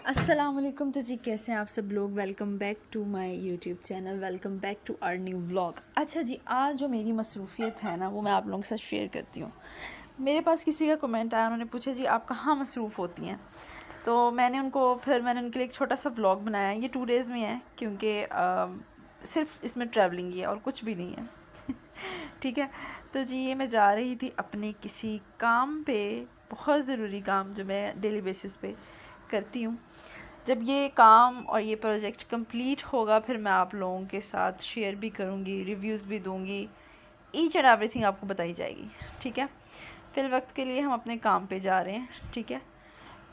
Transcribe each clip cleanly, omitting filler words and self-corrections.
अस्सलाम वालेकुम। तो जी कैसे हैं आप सब लोग। Welcome back to my YouTube channel, welcome back to our new vlog. अच्छा जी, आज जो मेरी मसरूफ़ियत है ना वो मैं आप लोगों के साथ शेयर करती हूँ। मेरे पास किसी का कमेंट आया, उन्होंने पूछा जी आप कहाँ मसरूफ़ होती हैं। तो मैंने उनके लिए एक छोटा सा व्लॉग बनाया। ये 2 डेज़ में है क्योंकि सिर्फ इसमें ट्रैवलिंग ही है और कुछ भी नहीं है। ठीक है। तो जी ये मैं जा रही थी अपने किसी काम पे, बहुत ज़रूरी काम जो मैं डेली बेसिस पे करती हूँ। जब ये काम और ये प्रोजेक्ट कंप्लीट होगा फिर मैं आप लोगों के साथ शेयर भी करूँगी, रिव्यूज़ भी दूँगी, ईच एंड एवरीथिंग आपको बताई जाएगी। ठीक है। फिर वक्त के लिए हम अपने काम पे जा रहे हैं। ठीक है।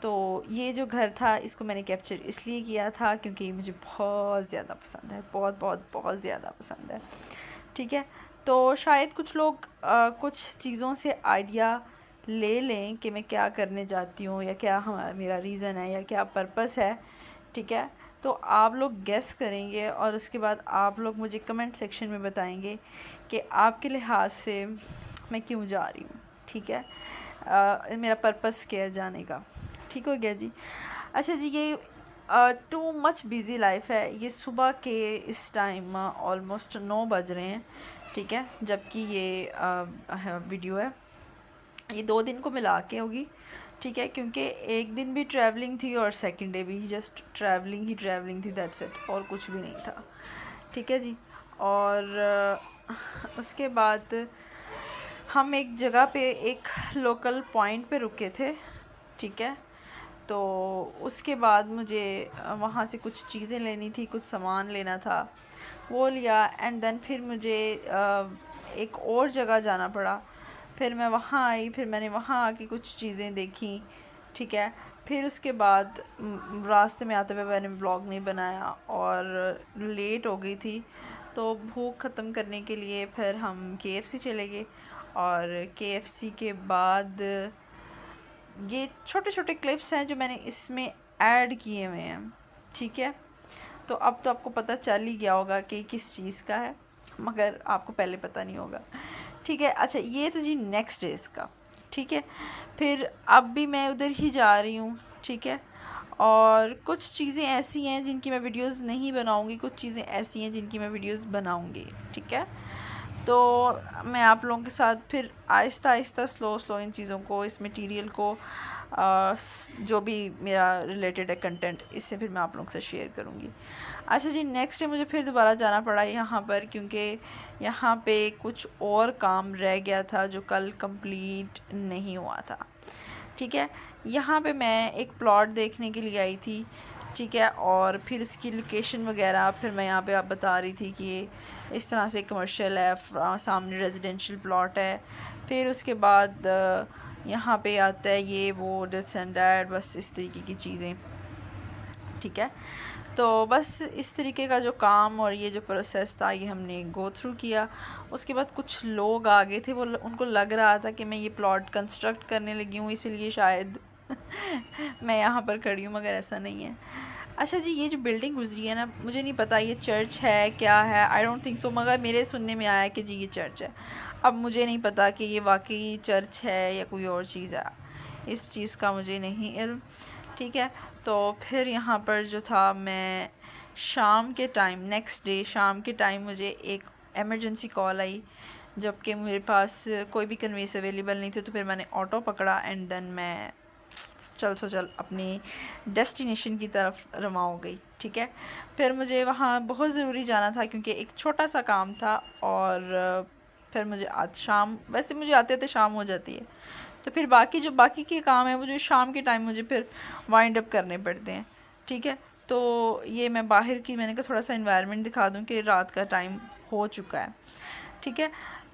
तो ये जो घर था इसको मैंने कैप्चर इसलिए किया था क्योंकि मुझे बहुत ज़्यादा पसंद है, बहुत बहुत बहुत ज़्यादा पसंद है। ठीक है। तो शायद कुछ लोग कुछ चीज़ों से आइडिया ले लें कि मैं क्या करने जाती हूँ या क्या मेरा रीज़न है या क्या पर्पस है। ठीक है। तो आप लोग गेस करेंगे और उसके बाद आप लोग मुझे कमेंट सेक्शन में बताएंगे कि आपके लिहाज से मैं क्यों जा रही हूँ। ठीक है। मेरा पर्पस क्या है जाने का। ठीक हो गया जी। अच्छा जी, ये टू मच बिज़ी लाइफ है। ये सुबह के इस टाइम ऑलमोस्ट 9 बज रहे हैं। ठीक है। जबकि ये वीडियो है, ये 2 दिन को मिला के होगी। ठीक है। क्योंकि एक दिन भी ट्रैवलिंग थी और सेकंड डे भी जस्ट ट्रैवलिंग थी, दैट्स इट, और कुछ भी नहीं था। ठीक है जी। और उसके बाद हम एक जगह पे एक लोकल पॉइंट पे रुके थे। ठीक है। तो उसके बाद मुझे वहाँ से कुछ चीज़ें लेनी थी, कुछ सामान लेना था, वो लिया। एंड देन फिर मुझे एक और जगह जाना पड़ा। फिर मैं वहाँ आई, फिर मैंने वहाँ आके कुछ चीज़ें देखी। ठीक है। फिर उसके बाद रास्ते में आते हुए मैंने व्लॉग नहीं बनाया और लेट हो गई थी। तो भूख ख़त्म करने के लिए फिर हम KFC चले गए और KFC के बाद ये छोटे छोटे क्लिप्स हैं जो मैंने इसमें ऐड किए हुए हैं। ठीक है। तो अब तो आपको पता चल ही गया होगा कि किस चीज़ का है, मगर आपको पहले पता नहीं होगा। ठीक है। अच्छा, ये तो जी नेक्स्ट डेज़ का। ठीक है। फिर अब भी मैं उधर ही जा रही हूँ। ठीक है। और कुछ चीज़ें ऐसी हैं जिनकी मैं वीडियोस नहीं बनाऊँगी, कुछ चीज़ें ऐसी हैं जिनकी मैं वीडियोस बनाऊँगी। ठीक है। तो मैं आप लोगों के साथ फिर आहिस्ता आहिस्ता स्लो स्लो इन चीज़ों को, इस मटेरियल को, जो भी मेरा रिलेटेड है कंटेंट, इससे फिर मैं आप लोगों से शेयर करूँगी। अच्छा जी, नेक्स्ट डे मुझे फिर दोबारा जाना पड़ा यहाँ पर क्योंकि यहाँ पे कुछ और काम रह गया था जो कल कंप्लीट नहीं हुआ था। ठीक है। यहाँ पे मैं एक प्लॉट देखने के लिए आई थी। ठीक है। और फिर उसकी लोकेशन वगैरह फिर मैं यहाँ पे आप बता रही थी कि ये इस तरह से कमर्शियल है, सामने रेजिडेंशियल प्लॉट है। फिर उसके बाद यहाँ पे आता है ये वो दिस एंड दैट, बस इस तरीके की चीज़ें। ठीक है। तो बस इस तरीके का जो काम और ये जो प्रोसेस था ये हमने गो थ्रू किया। उसके बाद कुछ लोग आ गए थे, वो उनको लग रहा था कि मैं ये प्लॉट कंस्ट्रक्ट करने लगी हूँ, इसीलिए शायद मैं यहाँ पर खड़ी हूँ, मगर ऐसा नहीं है। अच्छा जी, ये जो बिल्डिंग गुजरी है ना, मुझे नहीं पता ये चर्च है क्या है, आई डोंट थिंक सो, मगर मेरे सुनने में आया कि जी ये चर्च है। अब मुझे नहीं पता कि ये वाकई चर्च है या कोई और चीज़ है, इस चीज़ का मुझे नहीं इल्म। ठीक है। तो फिर यहाँ पर जो था, मैं शाम के टाइम, नेक्स्ट डे शाम के टाइम मुझे एक एमरजेंसी कॉल आई, जबकि मेरे पास कोई भी कन्वेंस अवेलेबल नहीं थी। तो फिर मैंने ऑटो पकड़ा एंड देन मैं चल अपनी डेस्टिनेशन की तरफ रवा हो गई। ठीक है। फिर मुझे वहाँ बहुत ज़रूरी जाना था क्योंकि एक छोटा सा काम था और फिर मुझे आज शाम, वैसे मुझे आते आते शाम हो जाती है, तो फिर बाकी के काम है वो जो शाम के टाइम मुझे फिर वाइंड अप करने पड़ते हैं। ठीक है। तो ये मैं बाहर की, मैंने कहा थोड़ा सा इन्वायरमेंट दिखा दूँ कि रात का टाइम हो चुका है। ठीक है।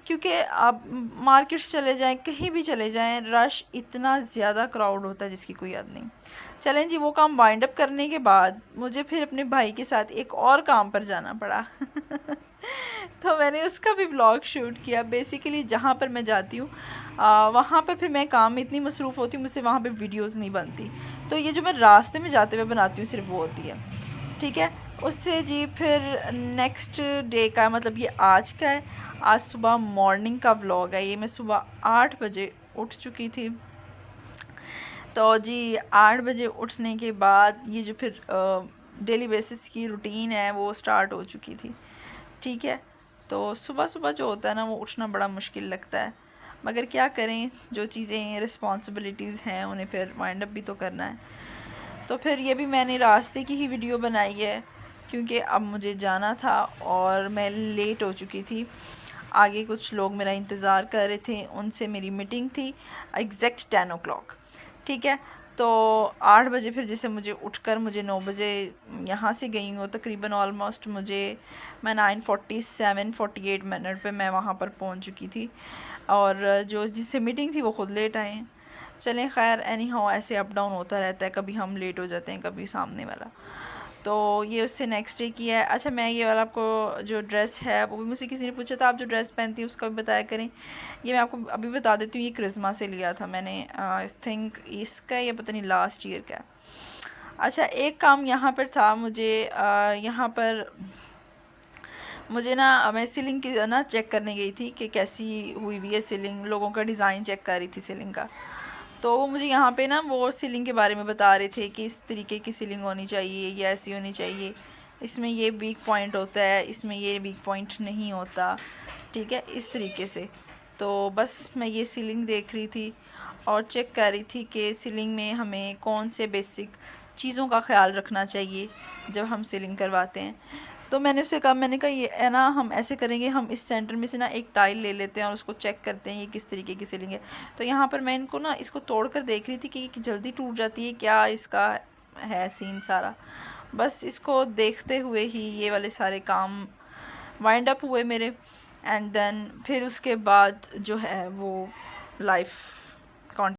क्योंकि आप मार्केट्स चले जाएं, कहीं भी चले जाएं, रश इतना ज़्यादा क्राउड होता है जिसकी कोई हद नहीं। चलें जी, वो काम वाइंड अप करने के बाद मुझे फिर अपने भाई के साथ एक और काम पर जाना पड़ा। तो मैंने उसका भी ब्लॉग शूट किया। बेसिकली जहाँ पर मैं जाती हूँ वहाँ पे फिर मैं काम में इतनी मसरूफ़ होती हूँ, मुझसे वहाँ पे वीडियोस नहीं बनती। तो ये जो मैं रास्ते में जाते हुए बनाती हूँ सिर्फ वो होती है। ठीक है। उससे जी फिर नेक्स्ट डे का, मतलब ये आज का है, आज सुबह मॉर्निंग का व्लॉग है। ये मैं सुबह 8 बजे उठ चुकी थी। तो जी 8 बजे उठने के बाद ये जो फिर डेली बेसिस की रूटीन है वो स्टार्ट हो चुकी थी। ठीक है, तो सुबह सुबह जो होता है ना वो उठना बड़ा मुश्किल लगता है, मगर क्या करें, जो चीज़ें रिस्पॉन्सिबिलिटीज़ हैं उन्हें फिर वाइंड अप भी तो करना है। तो फिर ये भी मैंने रास्ते की ही वीडियो बनाई है, क्योंकि अब मुझे जाना था और मैं लेट हो चुकी थी। आगे कुछ लोग मेरा इंतज़ार कर रहे थे, उनसे मेरी मीटिंग थी एग्जैक्ट 10 o'clock। ठीक है, तो 8 बजे फिर जैसे मुझे उठकर मुझे 9 बजे यहाँ से गई हूँ, तकरीबन ऑलमोस्ट मैं 9:47-48 पे मैं वहाँ पर पहुँच चुकी थी, और जो जिससे मीटिंग थी वो ख़ुद लेट आए हैं। चलें खैर, एनी हाउ ऐसे अप डाउन होता रहता है, कभी हम लेट हो जाते हैं कभी सामने वाला। तो ये उससे नेक्स्ट डे किया है। अच्छा, मैं ये वाला आपको जो ड्रेस है वो भी मुझसे किसी ने पूछा था, आप जो ड्रेस पहनती हैं उसका भी बताया करें। ये मैं आपको अभी बता देती हूँ, ये क्रिस्मा से लिया था मैंने, आई थिंक इसका ये पता नहीं लास्ट ईयर का। अच्छा, एक काम यहाँ पर था, मुझे यहाँ पर मुझे ना मैं सीलिंग की ना चेक करने गई थी कि कैसी हुई हुई है सीलिंग, लोगों का डिज़ाइन चेक कर रही थी सीलिंग का। तो वो मुझे यहाँ पे ना वो सीलिंग के बारे में बता रहे थे कि इस तरीके की सीलिंग होनी चाहिए, ये ऐसी होनी चाहिए, इसमें ये वीक पॉइंट होता है, इसमें ये वीक पॉइंट नहीं होता। ठीक है, इस तरीके से। तो बस मैं ये सीलिंग देख रही थी और चेक कर रही थी कि सीलिंग में हमें कौन से बेसिक चीज़ों का ख्याल रखना चाहिए जब हम सीलिंग करवाते हैं। तो मैंने उससे कहा, मैंने कहा ये है ना, हम ऐसे करेंगे, हम इस सेंटर में से ना एक टाइल ले लेते हैं और उसको चेक करते हैं ये किस तरीके की सीलिंग है। तो यहाँ पर मैं इनको ना इसको तोड़ कर देख रही थी कि ये जल्दी टूट जाती है क्या, इसका है सीन सारा। बस इसको देखते हुए ही ये वाले सारे काम वाइंड अप हुए मेरे, एंड देन फिर उसके बाद जो है वो लाइफ